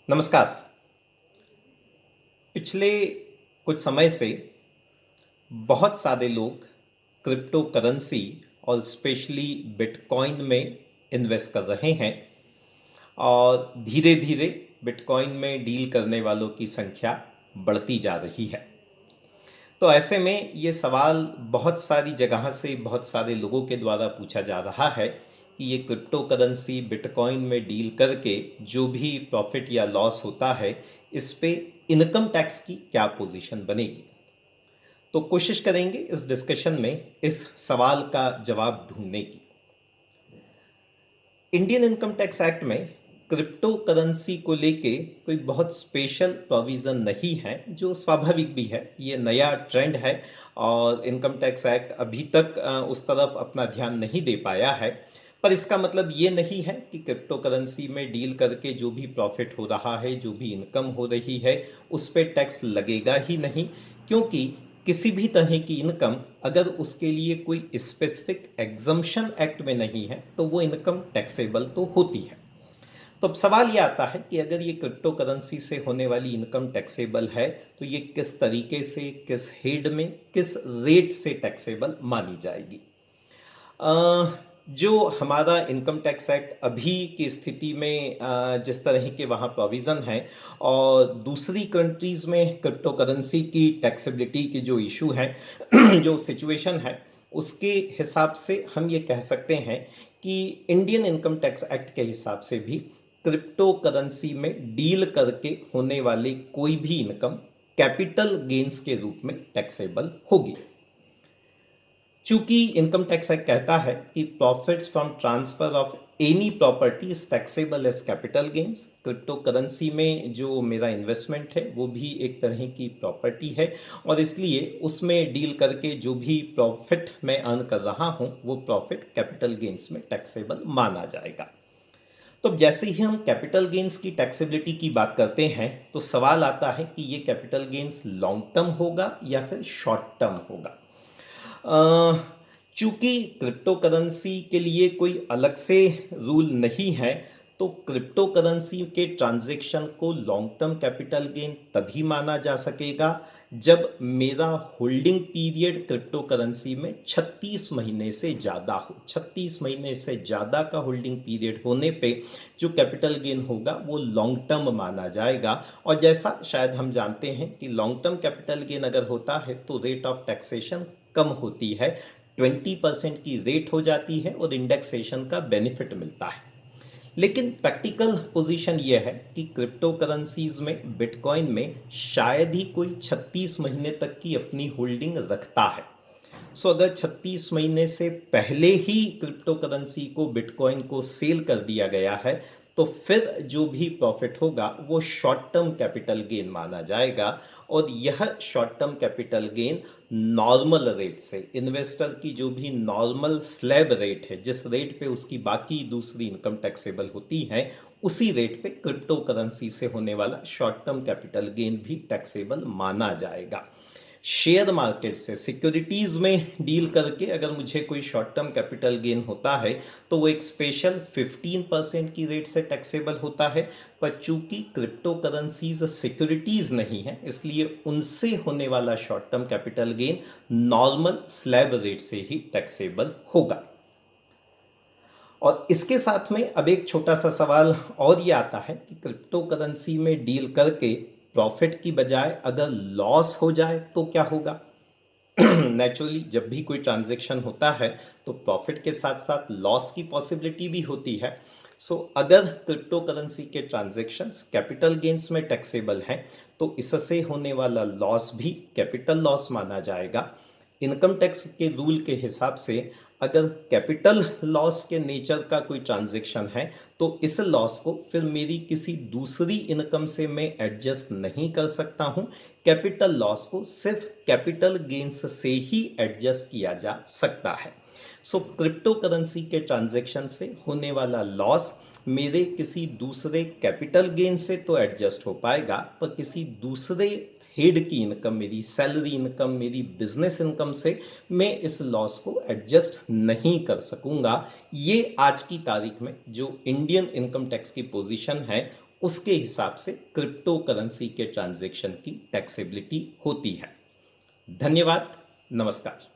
नमस्कार। पिछले कुछ समय से बहुत सारे लोग क्रिप्टो करेंसी और स्पेशली बिटकॉइन में इन्वेस्ट कर रहे हैं और धीरे धीरे बिटकॉइन में डील करने वालों की संख्या बढ़ती जा रही है। तो ऐसे में ये सवाल बहुत सारी जगह से बहुत सारे लोगों के द्वारा पूछा जा रहा है कि ये क्रिप्टो करेंसी बिटकॉइन में डील करके जो भी प्रॉफिट या लॉस होता है, इस पे इनकम टैक्स की क्या पोजीशन बनेगी। तो कोशिश करेंगे इस डिस्कशन में इस सवाल का जवाब ढूंढने की। इंडियन इनकम टैक्स एक्ट में क्रिप्टो करेंसी को लेके कोई बहुत स्पेशल प्रोविज़न नहीं है, जो स्वाभाविक भी है। ये नया ट्रेंड है और इनकम टैक्स एक्ट अभी तक उस तरफ अपना ध्यान नहीं दे पाया है। पर इसका मतलब ये नहीं है कि क्रिप्टो करेंसी में डील करके जो भी प्रॉफिट हो रहा है, जो भी इनकम हो रही है, उस पर टैक्स लगेगा ही नहीं। क्योंकि किसी भी तरह की इनकम अगर उसके लिए कोई स्पेसिफिक एग्जम्पशन एक्ट में नहीं है, तो वो इनकम टैक्सेबल तो होती है। तो अब सवाल ये आता है कि अगर ये क्रिप्टो करेंसी से होने वाली इनकम टैक्सेबल है, तो ये किस तरीके से, किस हेड में, किस रेट से टैक्सेबल मानी जाएगी। जो हमारा इनकम टैक्स एक्ट अभी की स्थिति में जिस तरह के वहाँ प्रोविज़न है और दूसरी कंट्रीज़ में क्रिप्टो करेंसी की टैक्सेबिलिटी की जो इशू है जो सिचुएशन है, उसके हिसाब से हम ये कह सकते हैं कि इंडियन इनकम टैक्स एक्ट के हिसाब से भी क्रिप्टो करेंसी में डील करके होने वाली कोई भी इनकम कैपिटल गेन्स के रूप में टैक्सेबल होगी। चूंकि इनकम टैक्स एक्ट कहता है कि profits from transfer of any property is taxable as capital gains. Crypto currency में जो मेरा इन्वेस्टमेंट है वो भी एक तरह की प्रॉपर्टी है और इसलिए उसमें डील करके जो भी प्रॉफिट मैं अर्न कर रहा हूँ, वो प्रॉफिट कैपिटल गेन्स में टैक्सेबल माना जाएगा। तो जैसे ही हम कैपिटल गेन्स की टैक्सेबिलिटी की बात करते हैं, तो सवाल आता है कि ये कैपिटल गेन्स लॉन्ग टर्म होगा या फिर शॉर्ट टर्म होगा। चूंकि क्रिप्टो करेंसी के लिए कोई अलग से रूल नहीं है, तो क्रिप्टो करेंसी के ट्रांजैक्शन को लॉन्ग टर्म कैपिटल गेन तभी माना जा सकेगा जब मेरा होल्डिंग पीरियड क्रिप्टो करेंसी में 36 महीने से ज़्यादा हो। 36 महीने से ज़्यादा का होल्डिंग पीरियड होने पे जो कैपिटल गेन होगा वो लॉन्ग टर्म माना जाएगा। और जैसा शायद हम जानते हैं कि लॉन्ग टर्म कैपिटल गेन अगर होता है तो रेट ऑफ टैक्सेशन कम होती है, 20% की रेट हो जाती है और इंडेक्सेशन का बेनिफिट मिलता है। लेकिन प्रैक्टिकल पोजीशन यह है कि क्रिप्टो करेंसीज में, बिटकॉइन में शायद ही कोई 36 महीने तक की अपनी होल्डिंग रखता है। सो अगर 36 महीने से पहले ही क्रिप्टो करेंसी को, बिटकॉइन को सेल कर दिया गया है, तो फिर जो भी प्रॉफिट होगा वो शॉर्ट टर्म कैपिटल गेन माना जाएगा। और यह short term capital gain normal rate से, इन्वेस्टर की जो भी नॉर्मल स्लैब रेट है, जिस रेट पे उसकी बाकी दूसरी इनकम टैक्सेबल होती है, उसी रेट पे क्रिप्टो करेंसी से होने वाला शॉर्ट टर्म कैपिटल गेन भी टैक्सेबल माना जाएगा। शेयर मार्केट से, सिक्योरिटीज़ में डील करके अगर मुझे कोई शॉर्ट टर्म कैपिटल गेन होता है, तो वो एक स्पेशल 15% की रेट से टैक्सेबल होता है। पर चूंकि क्रिप्टो करेंसीज सिक्योरिटीज़ नहीं है, इसलिए उनसे होने वाला short term capital gain normal slab rate से ही टैक्सेबल होगा। और इसके साथ में अब एक छोटा सा सवाल और ये आता है कि क्रिप्टो करेंसी में डील करके प्रॉफिट की बजाय अगर लॉस हो जाए तो क्या होगा। नेचुरली जब भी कोई ट्रांजैक्शन होता है तो प्रॉफिट के साथ साथ लॉस की पॉसिबिलिटी भी होती है। सो अगर क्रिप्टो करेंसी के ट्रांजैक्शंस कैपिटल गेन्स में टैक्सेबल हैं, तो इससे होने वाला लॉस भी कैपिटल लॉस माना जाएगा। इनकम टैक्स के रूल के हिसाब से अगर कैपिटल लॉस के नेचर का कोई ट्रांजैक्शन है, तो इस लॉस को फिर मेरी किसी दूसरी इनकम से मैं एडजस्ट नहीं कर सकता हूँ। कैपिटल लॉस को सिर्फ कैपिटल गेन्स से ही एडजस्ट किया जा सकता है। सो क्रिप्टो करेंसी के ट्रांजैक्शन से होने वाला लॉस मेरे किसी दूसरे कैपिटल गेन से तो एडजस्ट हो पाएगा, पर किसी दूसरे हेड की इनकम, मेरी सैलरी इनकम, मेरी बिजनेस इनकम से मैं इस लॉस को एडजस्ट नहीं कर सकूंगा। ये आज की तारीख में जो इंडियन इनकम टैक्स की पोजीशन है, उसके हिसाब से क्रिप्टो करेंसी के ट्रांजैक्शन की टैक्सेबिलिटी होती है। धन्यवाद। नमस्कार।